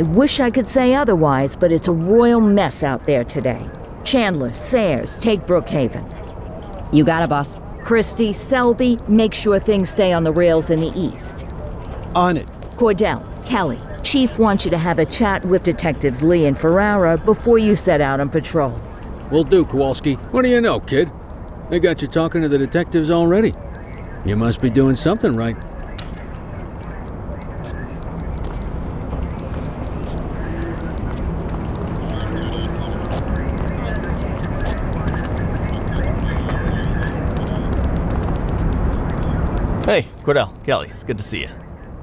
I wish I could say otherwise, but it's a royal mess out there today. Chandler, Sayers, take Brookhaven. You got it, boss. Christie, Selby, make sure things stay on the rails in the east. On it. Cordell, Kelly, Chief wants you to have a chat with Detectives Lee and Ferrara before you set out on patrol. Will do, Kowalski. What do you know, kid? They got you talking to the detectives already. You must be doing something right. Hey, Cordell, Kelly, it's good to see you.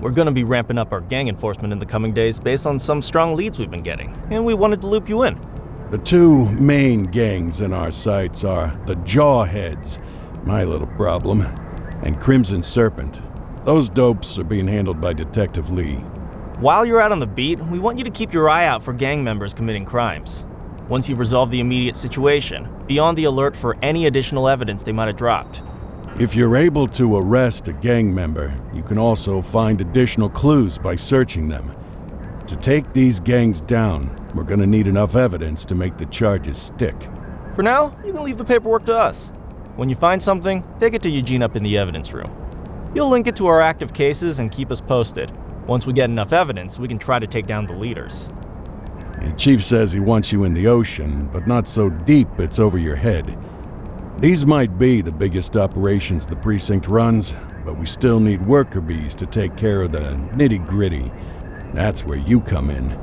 We're gonna be ramping up our gang enforcement in the coming days based on some strong leads we've been getting, and we wanted to loop you in. The two main gangs in our sights are the Jawheads, my little problem, and Crimson Serpent. Those dopes are being handled by Detective Lee. While you're out on the beat, we want you to keep your eye out for gang members committing crimes. Once you've resolved the immediate situation, be on the alert for any additional evidence they might have dropped. If you're able to arrest a gang member, you can also find additional clues by searching them. To take these gangs down, we're gonna need enough evidence to make the charges stick. For now, you can leave the paperwork to us. When you find something, take it to Eugene up in the evidence room. He'll link it to our active cases and keep us posted. Once we get enough evidence, we can try to take down the leaders. The chief says he wants you in the ocean, but not so deep it's over your head. These might be the biggest operations the precinct runs, but we still need worker bees to take care of the nitty-gritty. That's where you come in.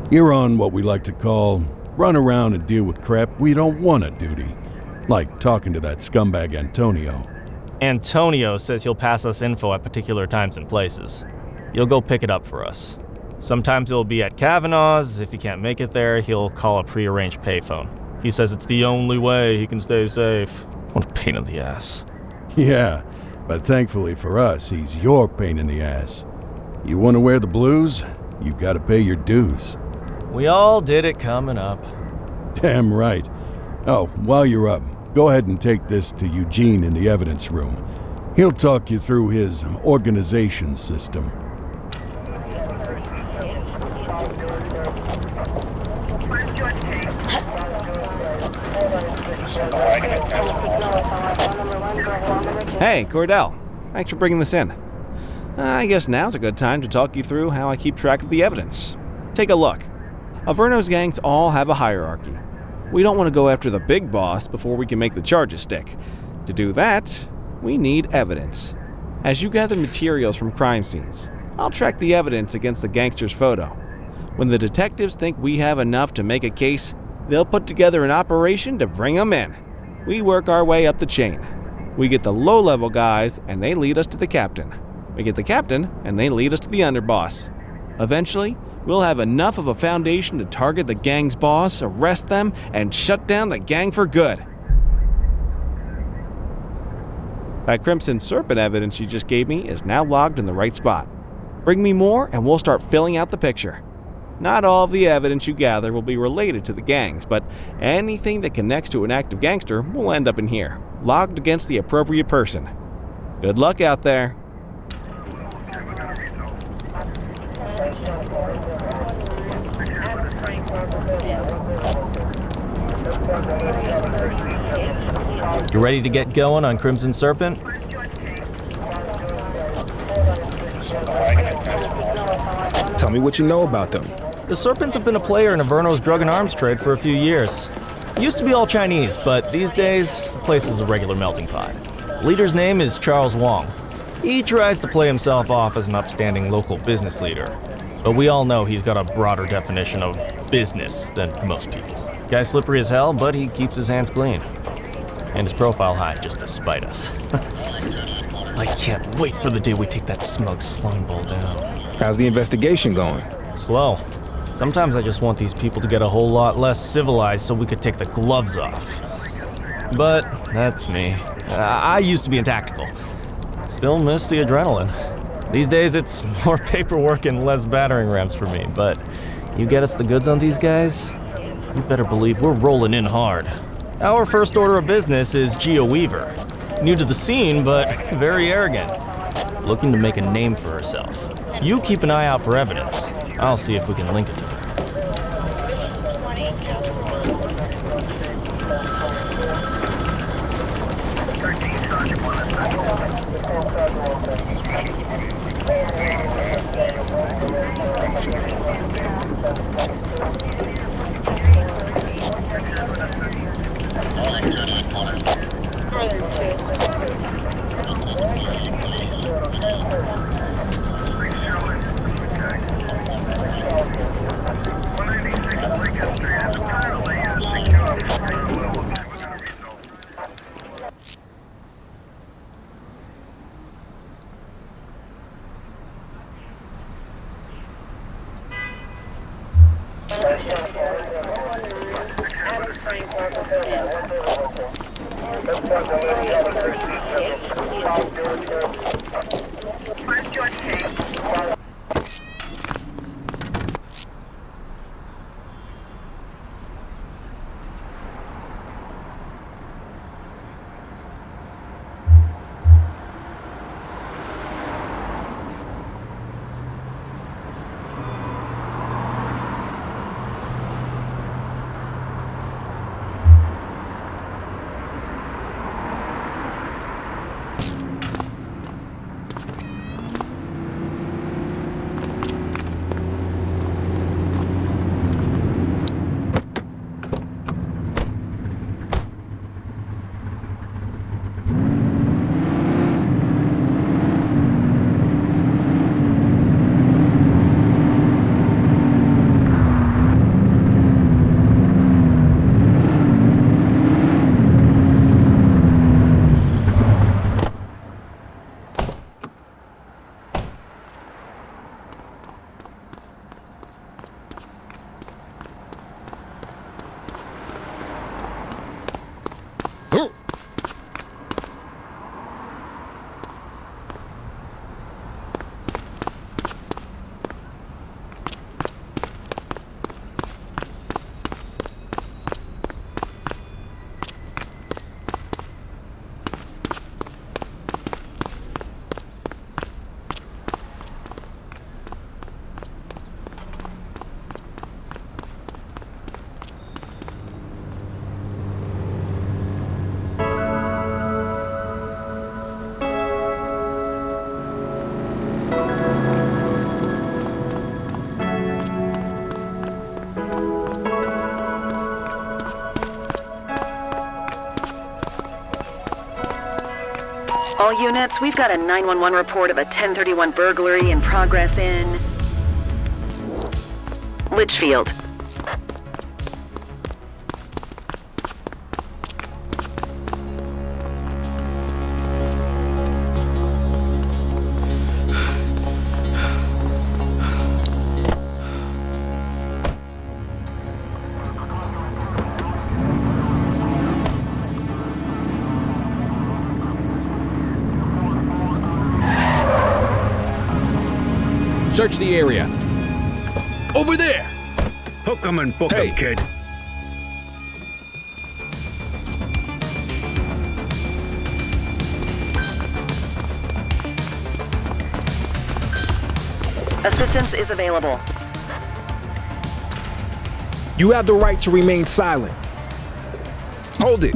You're on what we like to call run around and deal with crap we don't want to duty. Like talking to that scumbag Antonio. Antonio says he'll pass us info at particular times and places. You'll go pick it up for us. Sometimes it'll be at Kavanaugh's. If he can't make it there, he'll call a prearranged payphone. He says it's the only way he can stay safe. What a pain in the ass. Yeah, but thankfully for us, he's your pain in the ass. You want to wear the blues? You've got to pay your dues. We all did it coming up. Damn right. Oh, while you're up, go ahead and take this to Eugene in the evidence room. He'll talk you through his organization system. Hey, Cordell. Thanks for bringing this in. I guess now's a good time to talk you through how I keep track of the evidence. Take a look. Averno's gangs all have a hierarchy. We don't want to go after the big boss before we can make the charges stick. To do that, we need evidence. As you gather materials from crime scenes, I'll track the evidence against the gangster's photo. When the detectives think we have enough to make a case, they'll put together an operation to bring them in. We work our way up the chain. We get the low-level guys, and they lead us to the captain. We get the captain, and they lead us to the underboss. Eventually, we'll have enough of a foundation to target the gang's boss, arrest them, and shut down the gang for good. That Crimson Serpent evidence you just gave me is now logged in the right spot. Bring me more, and we'll start filling out the picture. Not all of the evidence you gather will be related to the gangs, but anything that connects to an active gangster will end up in here, logged against the appropriate person. Good luck out there. You ready to get going on Crimson Serpent? Tell me what you know about them. The Serpents have been a player in Averno's drug and arms trade for a few years. It used to be all Chinese, but these days, the place is a regular melting pot. The leader's name is Charles Wong. He tries to play himself off as an upstanding local business leader, but we all know he's got a broader definition of business than most people. Guy's slippery as hell, but he keeps his hands clean. And his profile high, just to spite us. I can't wait for the day we take that smug slime ball down. How's the investigation going? Slow. Sometimes I just want these people to get a whole lot less civilized so we could take the gloves off. But that's me. I used to be in tactical. Still miss the adrenaline. These days it's more paperwork and less battering rams for me, but you get us the goods on these guys, you better believe we're rolling in hard. Our first order of business is Gia Weaver. New to the scene, but very arrogant. Looking to make a name for herself. You keep an eye out for evidence. I'll see if we can link it to her. All units, we've got a 911 report of a 1031 burglary in progress in Litchfield. Search the area. Over there! Hook 'em and book 'em, kid. Assistance is available. You have the right to remain silent. Hold it.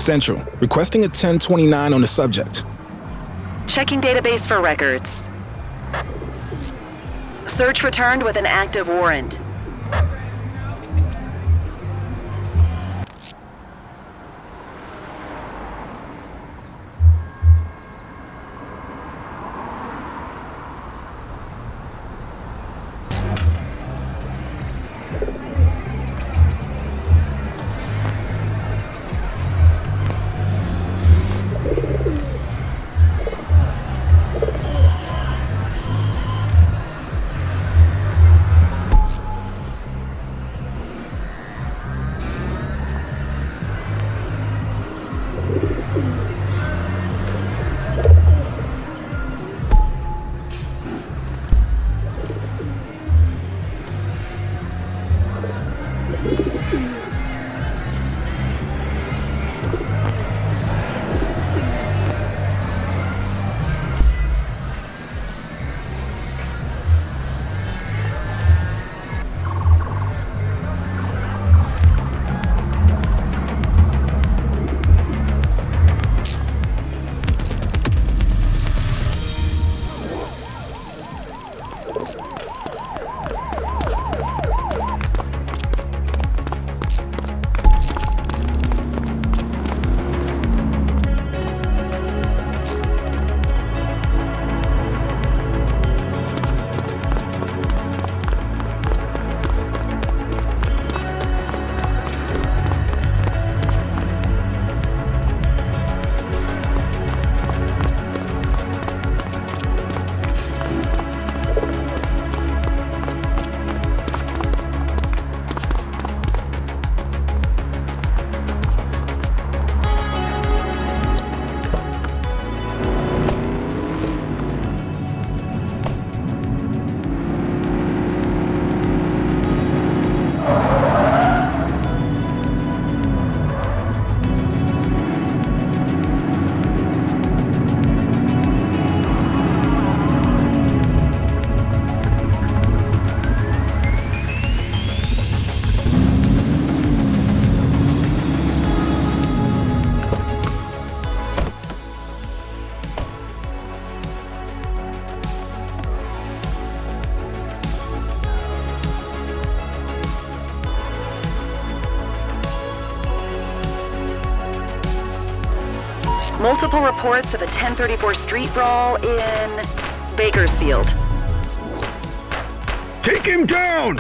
Central, requesting a 1029 on the subject. Checking database for records. Search returned with an active warrant. Multiple reports of a 1034 street brawl in Bakersfield. Take him down!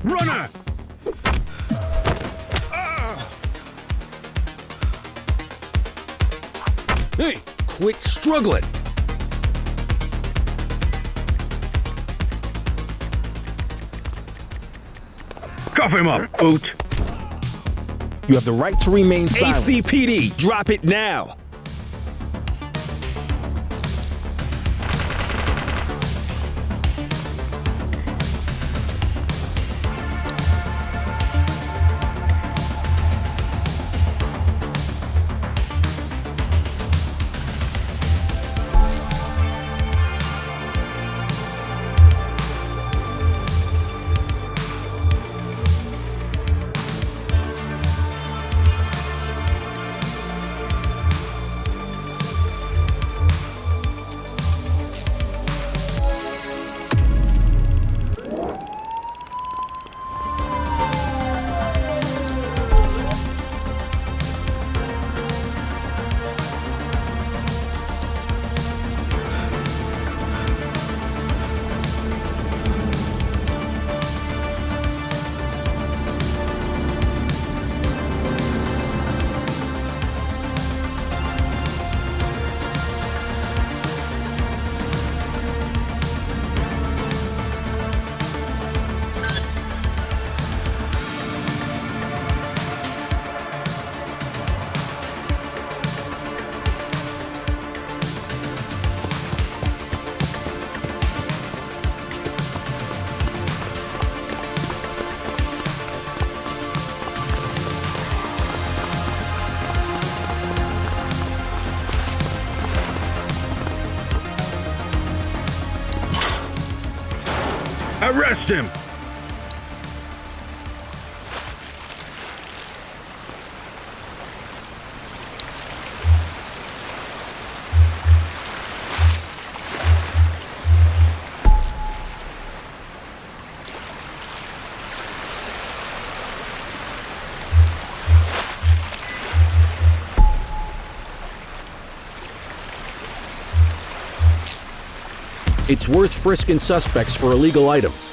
Runner! Hey, quit struggling! Cuff him up, Oot! You have the right to remain silent. ACPD, drop it now! Arrest him! It's worth frisking suspects for illegal items.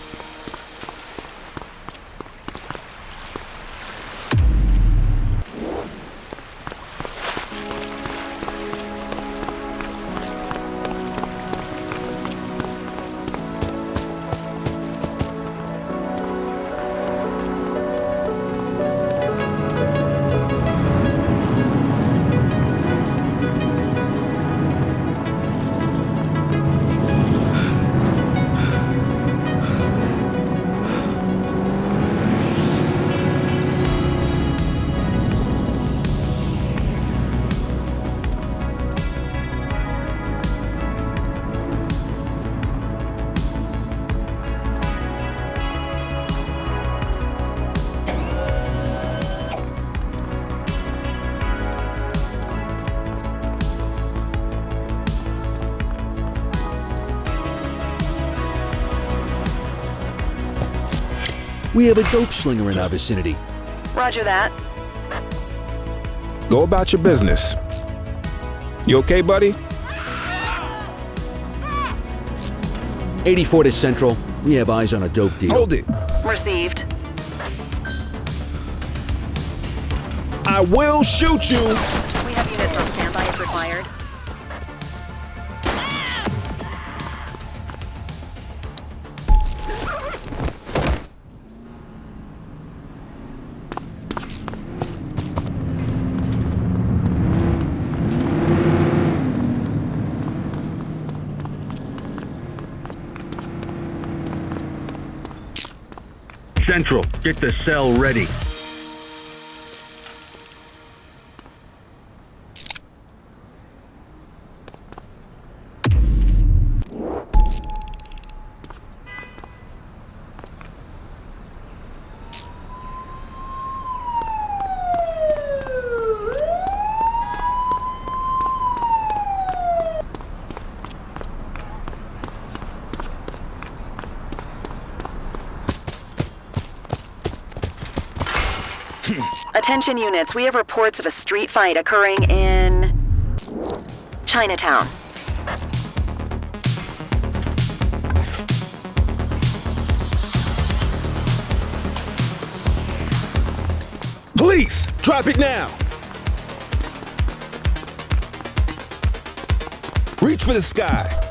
We have a dope slinger in our vicinity. Roger that. Go about your business. You okay, buddy? 84 to Central. We have eyes on a dope deal. Hold it. Received. I will shoot you. We have units on standby if required. Central, get the cell ready. Attention units, we have reports of a street fight occurring in Chinatown. Police, drop it now. Reach for the sky.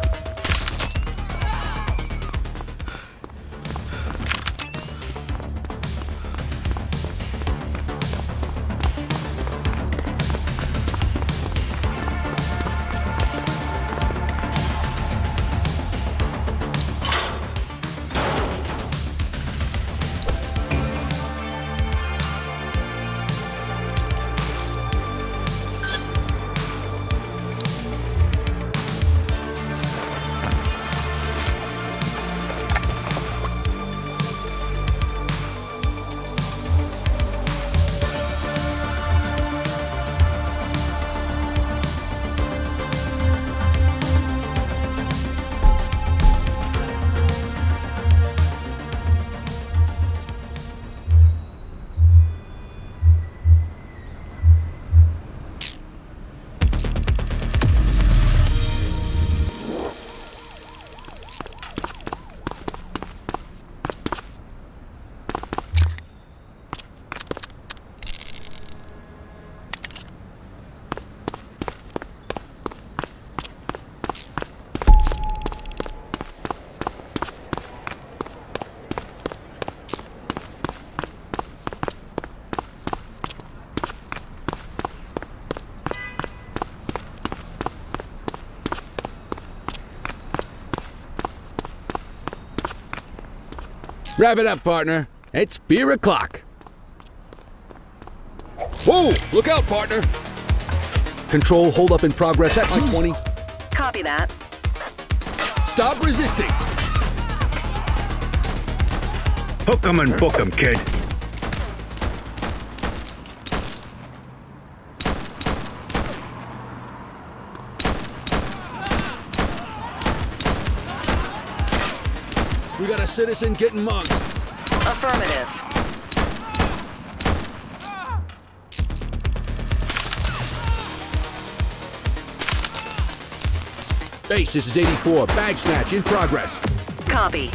Wrap it up, partner. It's beer o'clock. Whoa! Look out, partner! Control, hold up in progress at my 20. Copy that. Stop resisting! Hook 'em and book 'em, kid. We got a citizen getting mugged. Affirmative. Base, this is 84. Bag snatch in progress. Copy.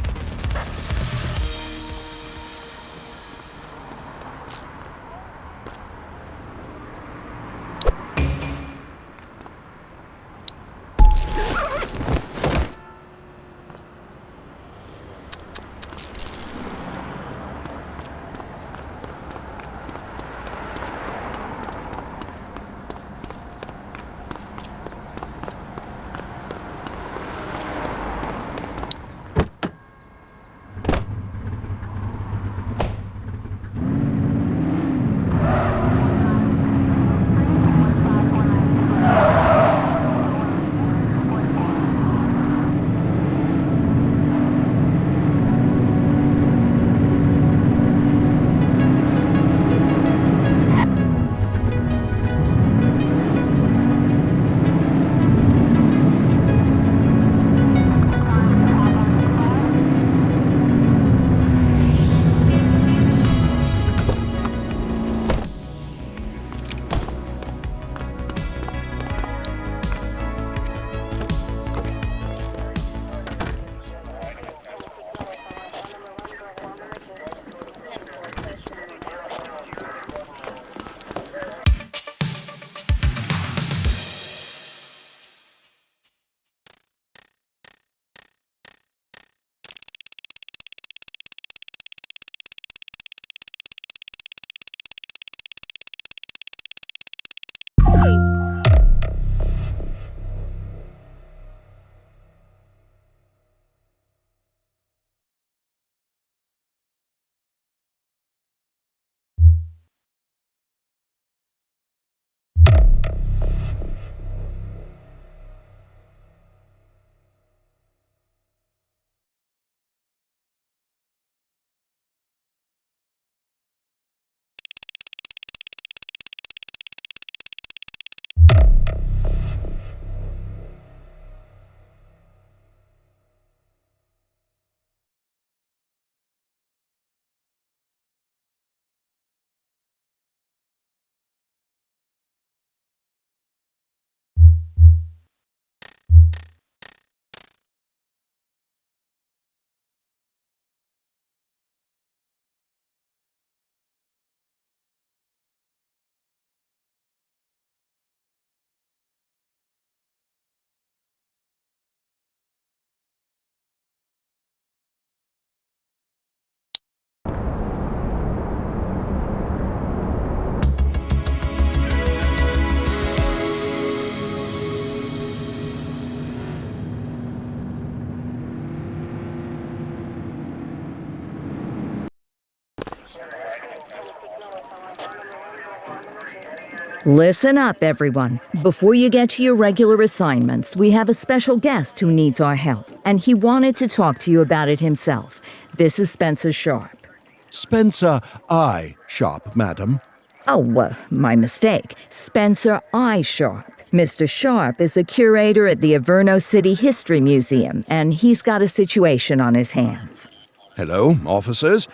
Listen up, everyone. Before you get to your regular assignments, we have a special guest who needs our help, and he wanted to talk to you about it himself. This is Spencer Sharp. Spencer I. Sharp, madam. Oh, my mistake. Spencer I. Sharp. Mr. Sharp is the curator at the Averno City History Museum, and he's got a situation on his hands. Hello, officers.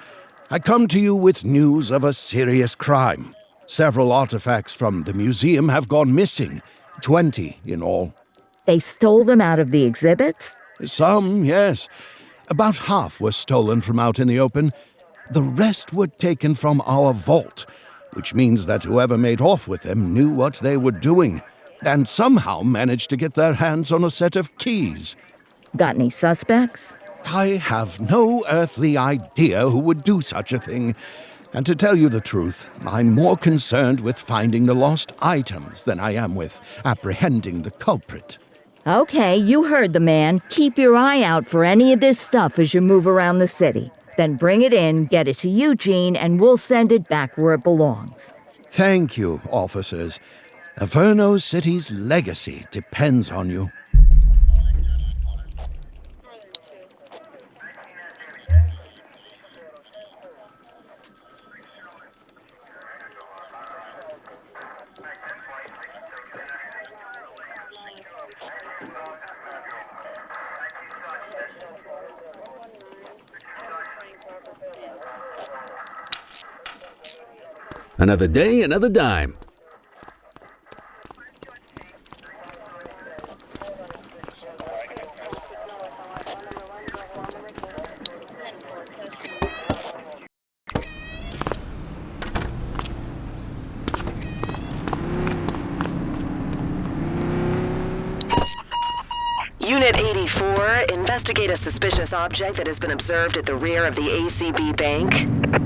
I come to you with news of a serious crime. Several artifacts from the museum have gone missing, 20 in all. They stole them out of the exhibits? Some, yes. About half were stolen from out in the open. The rest were taken from our vault, which means that whoever made off with them knew what they were doing, and somehow managed to get their hands on a set of keys. Got any suspects? I have no earthly idea who would do such a thing. And to tell you the truth, I'm more concerned with finding the lost items than I am with apprehending the culprit. Okay, you heard the man. Keep your eye out for any of this stuff as you move around the city. Then bring it in, get it to Eugene, and we'll send it back where it belongs. Thank you, officers. Averno City's legacy depends on you. Another day, another dime. Unit 84, investigate a suspicious object that has been observed at the rear of the ACB Bank.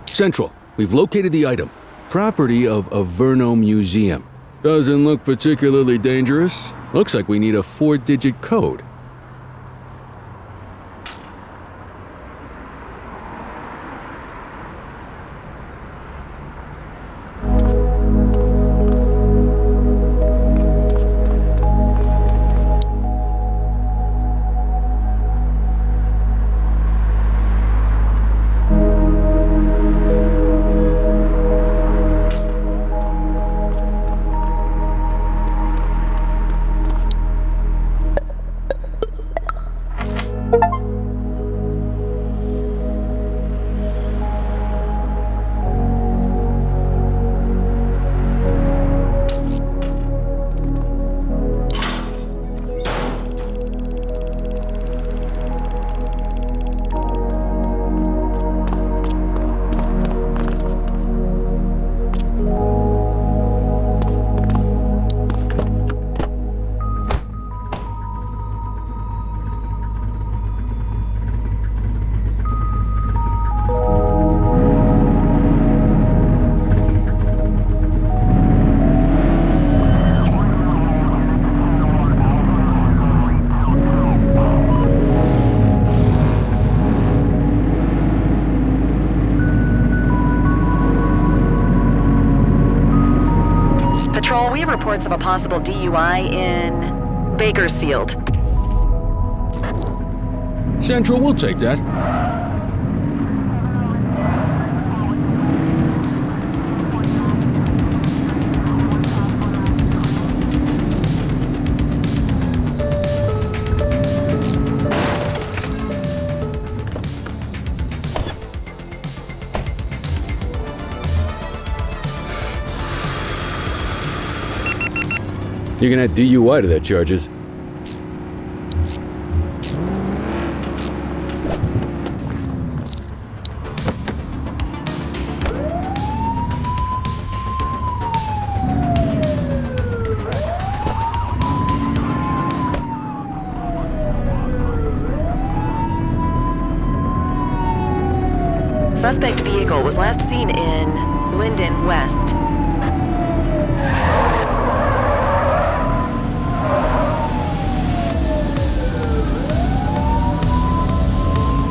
Central, we've located the item. Property of Averno Museum. Doesn't look particularly dangerous. Looks like we need a 4-digit code. Reports of a possible DUI in Bakersfield. Central, we'll take that. You can add DUI to that charges. Suspect vehicle was last seen in Linden West.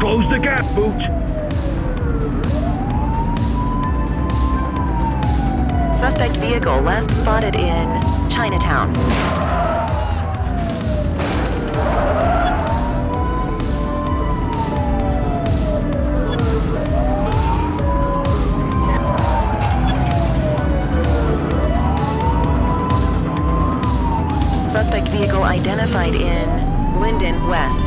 Close the gap, Boot. Suspect vehicle last spotted in Chinatown. Suspect vehicle identified in Linden West.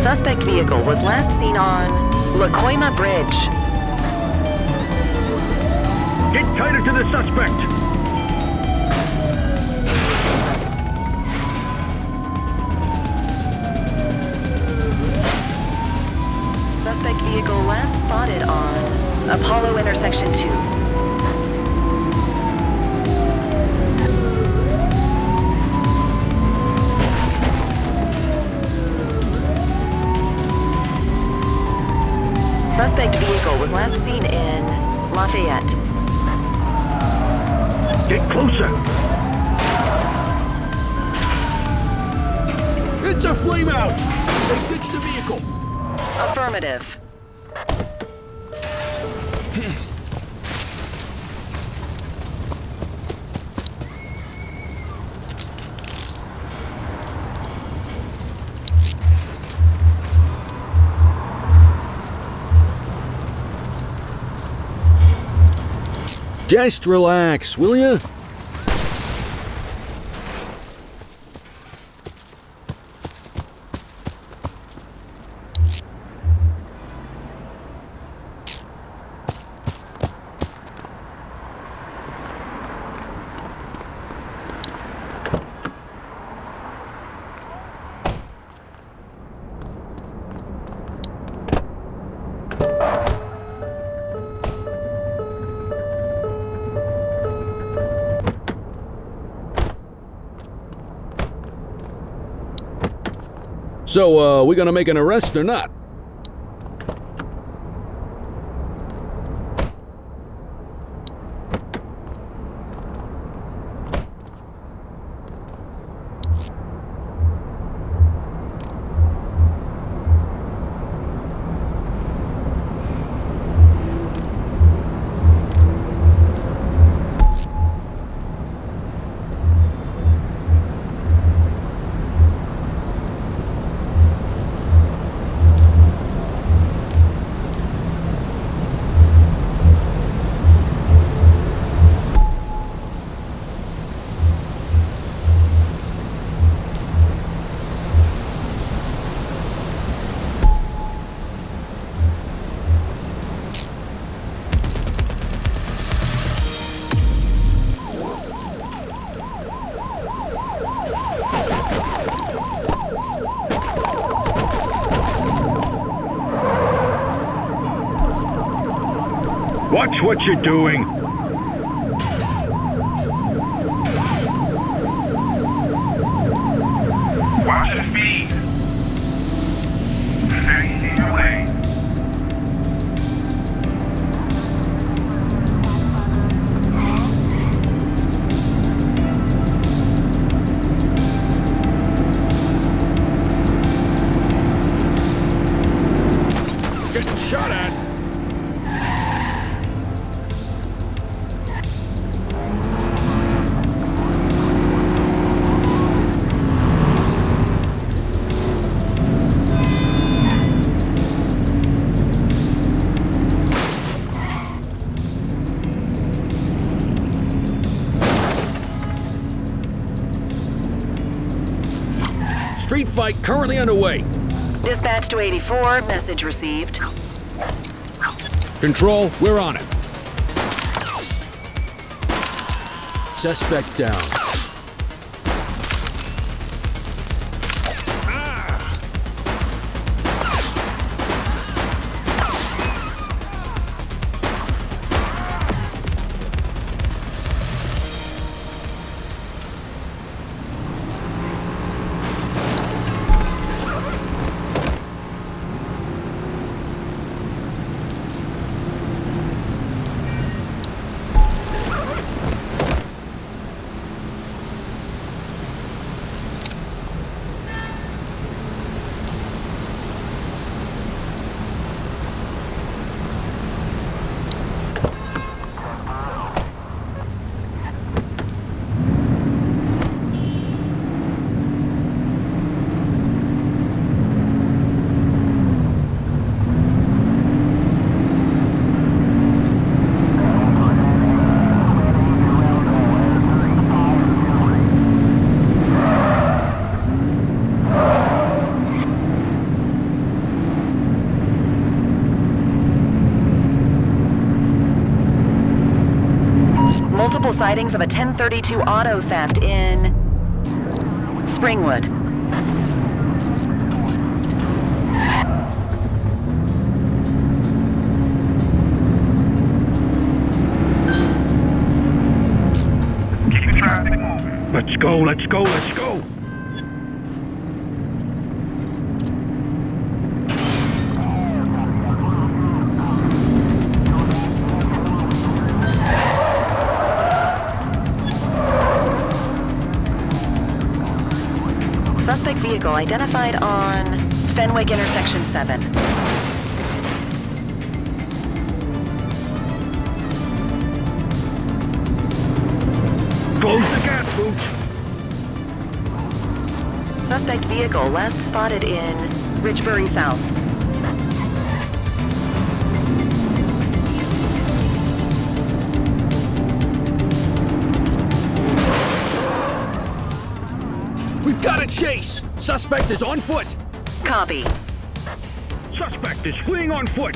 Suspect vehicle was last seen on Lacoima Bridge. Get tighter to the suspect. Suspect vehicle last spotted on Apollo Intersection 2. Suspect vehicle was last seen in Lafayette. Get closer. It's a flame out! They ditched the vehicle! Affirmative. Just relax, will ya? So, we gonna make an arrest or not? Watch what you're doing. Watch the speed. Stay in your lane. Getting shot at. Street fight currently underway. Dispatch to 84, message received. Control, we're on it. Suspect down. multiple sightings of a 1032 auto theft in Springwood. Keep the traffic moving. Let's go, let's go, let's go! Suspect vehicle identified on Fenwick Intersection 7. Close the gap, Boots! Suspect vehicle last spotted in Richbury South. We've got a chase! Suspect is on foot! Copy. Suspect is fleeing on foot!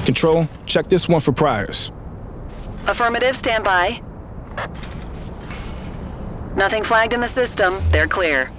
Control, check this one for priors. Affirmative, stand by. Nothing flagged in the system. They're clear.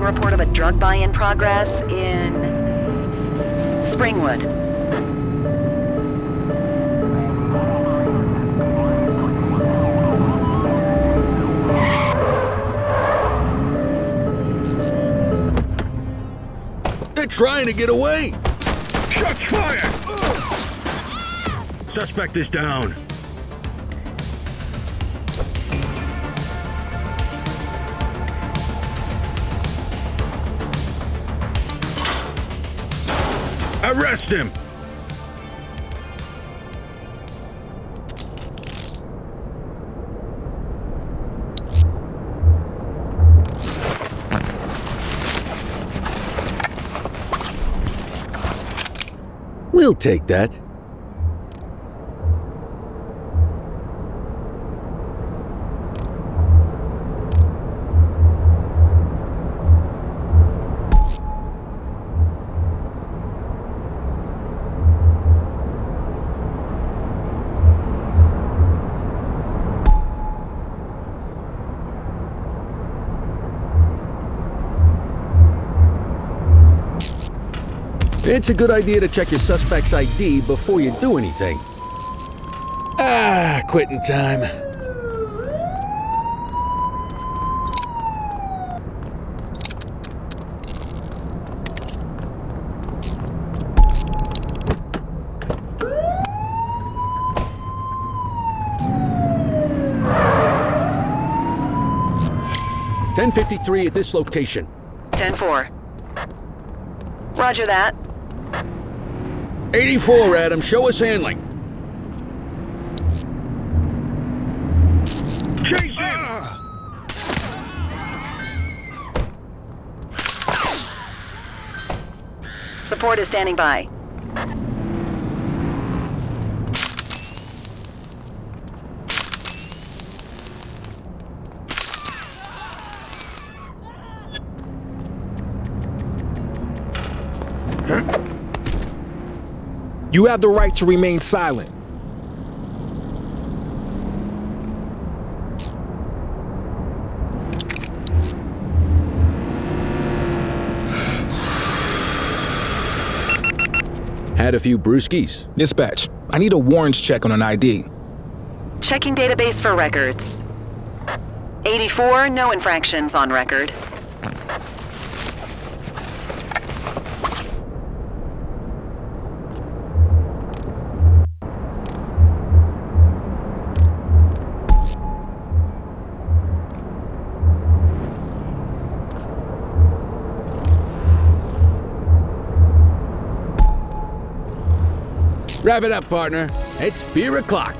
Report of a drug buy in progress in Springwood. They're trying to get away! Shots fired! Suspect is down. Arrest him! We'll take that. It's a good idea to check your suspect's ID before you do anything. Quitting time. .1053 at this location. 10-4. Roger that. 84, Adam. Show us handling. Chase him! Support is standing by. You have the right to remain silent. Had a few brewskis. Dispatch, I need a warrants check on an ID. Checking database for records. 84, no infractions on record. Wrap it up, partner. It's beer o'clock.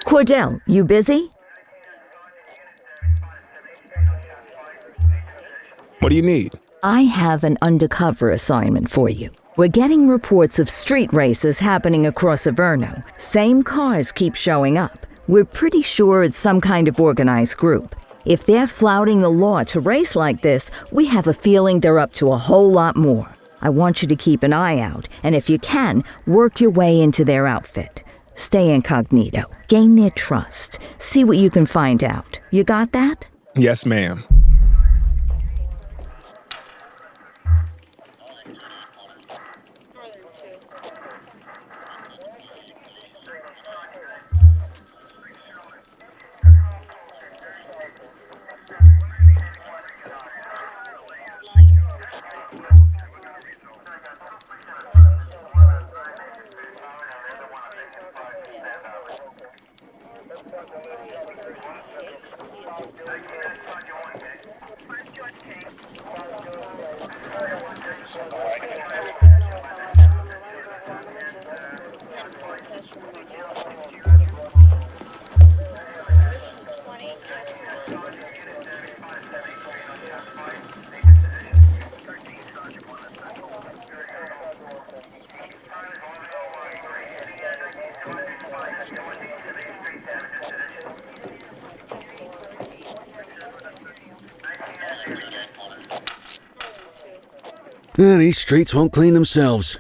Cordell, you busy? What do you need? I have an undercover assignment for you. We're getting reports of street races happening across Averno. Same cars keep showing up. We're pretty sure it's some kind of organized group. If they're flouting the law to race like this, we have a feeling they're up to a whole lot more. I want you to keep an eye out, and if you can, work your way into their outfit. Stay incognito. Gain their trust. See what you can find out. You got that? Yes, ma'am. These streets won't clean themselves.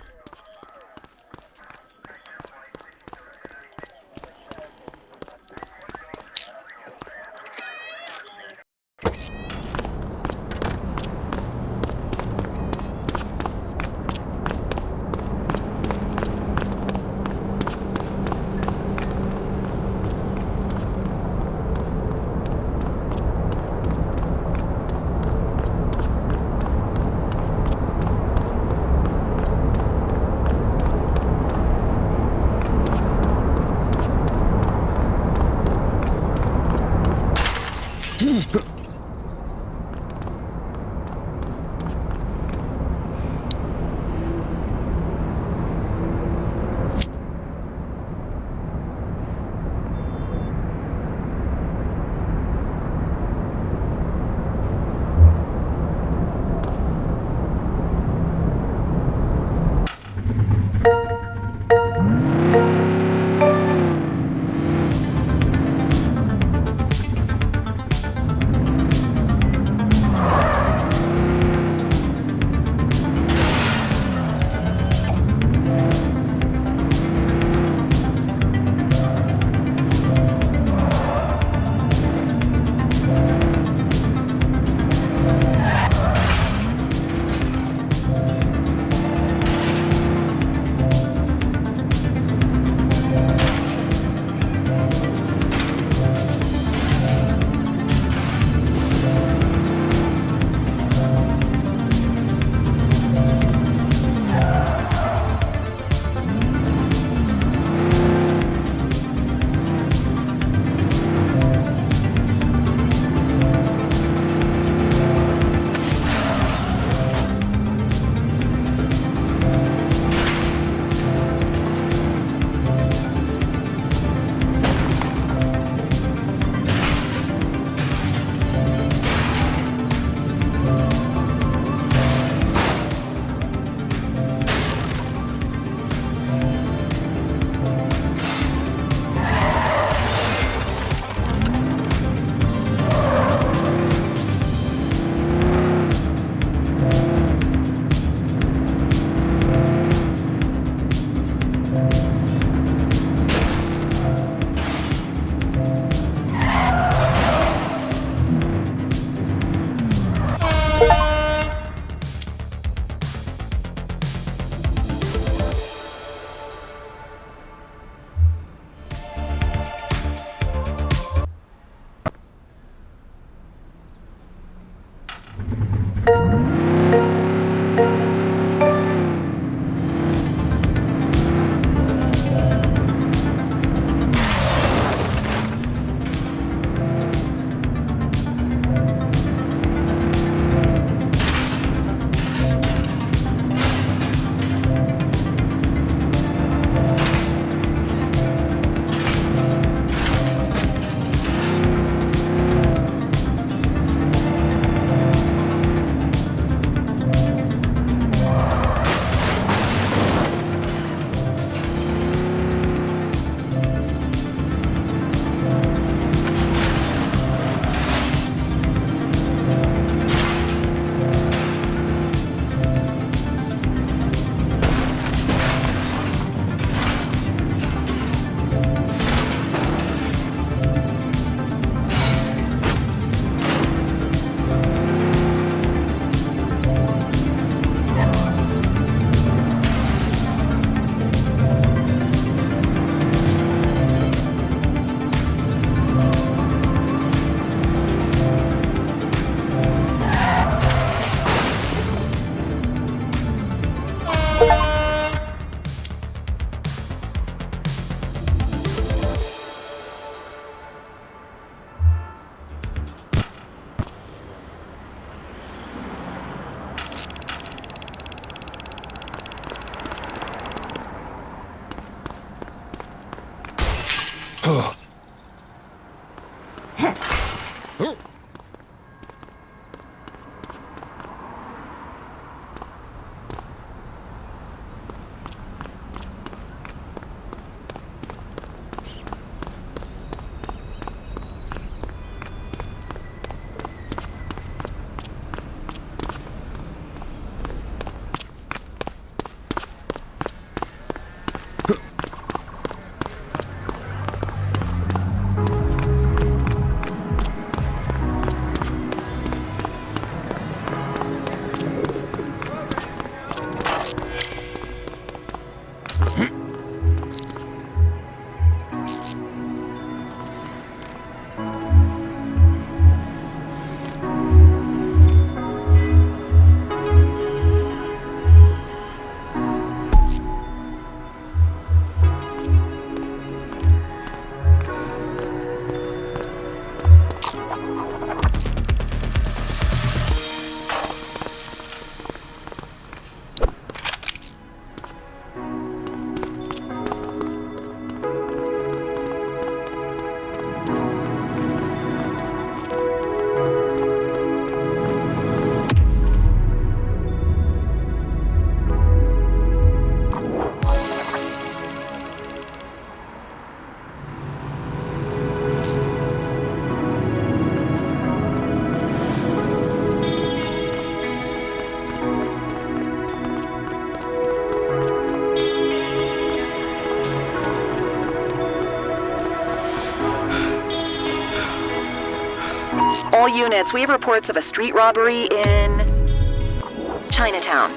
All units, we have reports of a street robbery in Chinatown.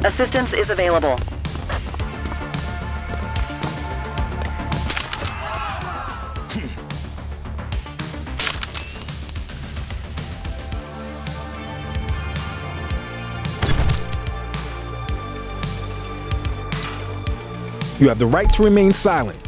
Assistance is available. You have the right to remain silent.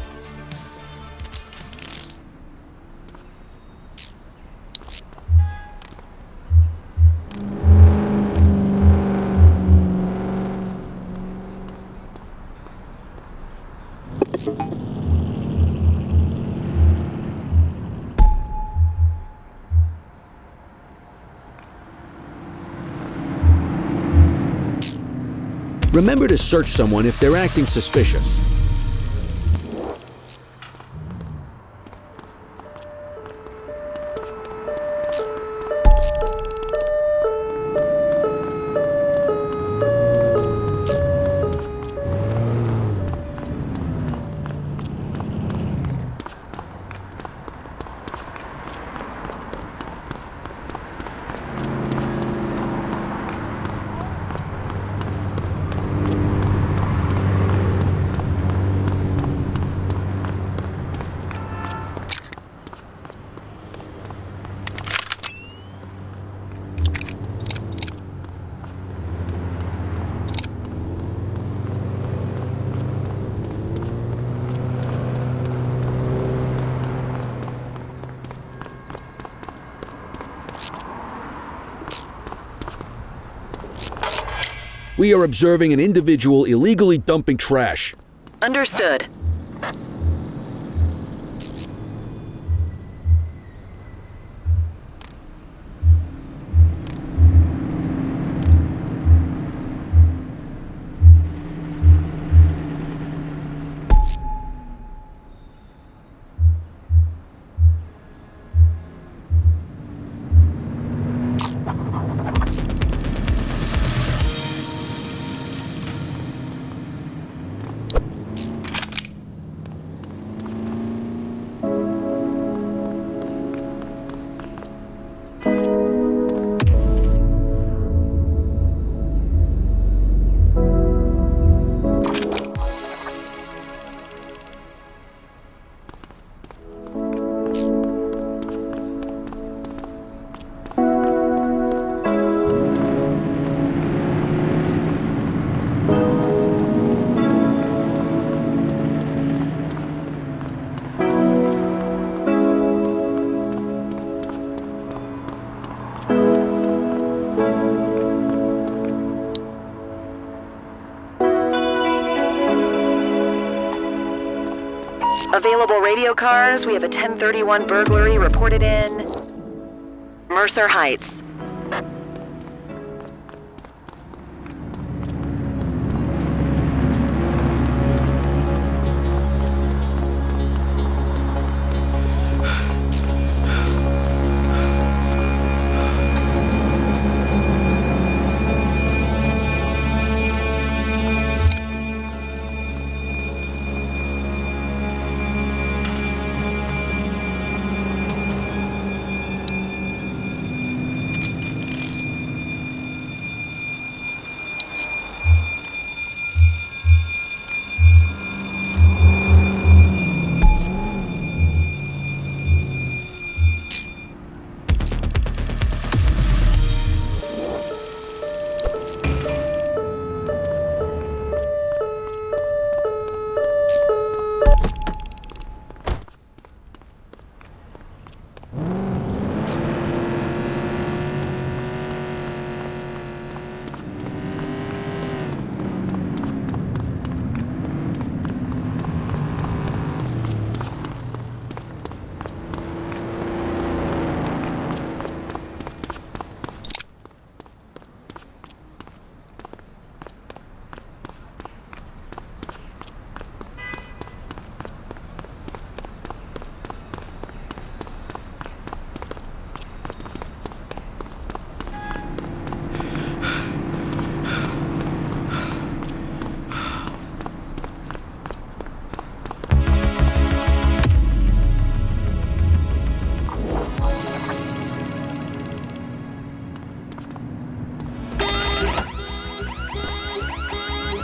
Remember to search someone if they're acting suspicious. We are observing an individual illegally dumping trash. Understood. Available radio cars. We have a 1031 burglary reported in Mercer Heights.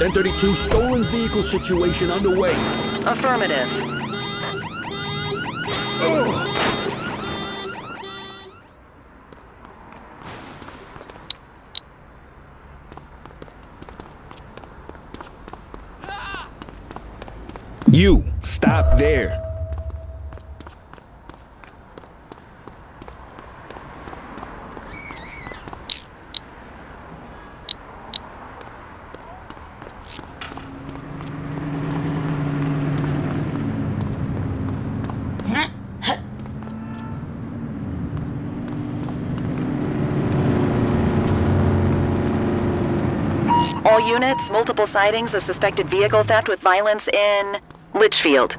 1032 stolen vehicle situation underway. Affirmative. You, stop there. All units, multiple sightings of suspected vehicle theft with violence in Litchfield.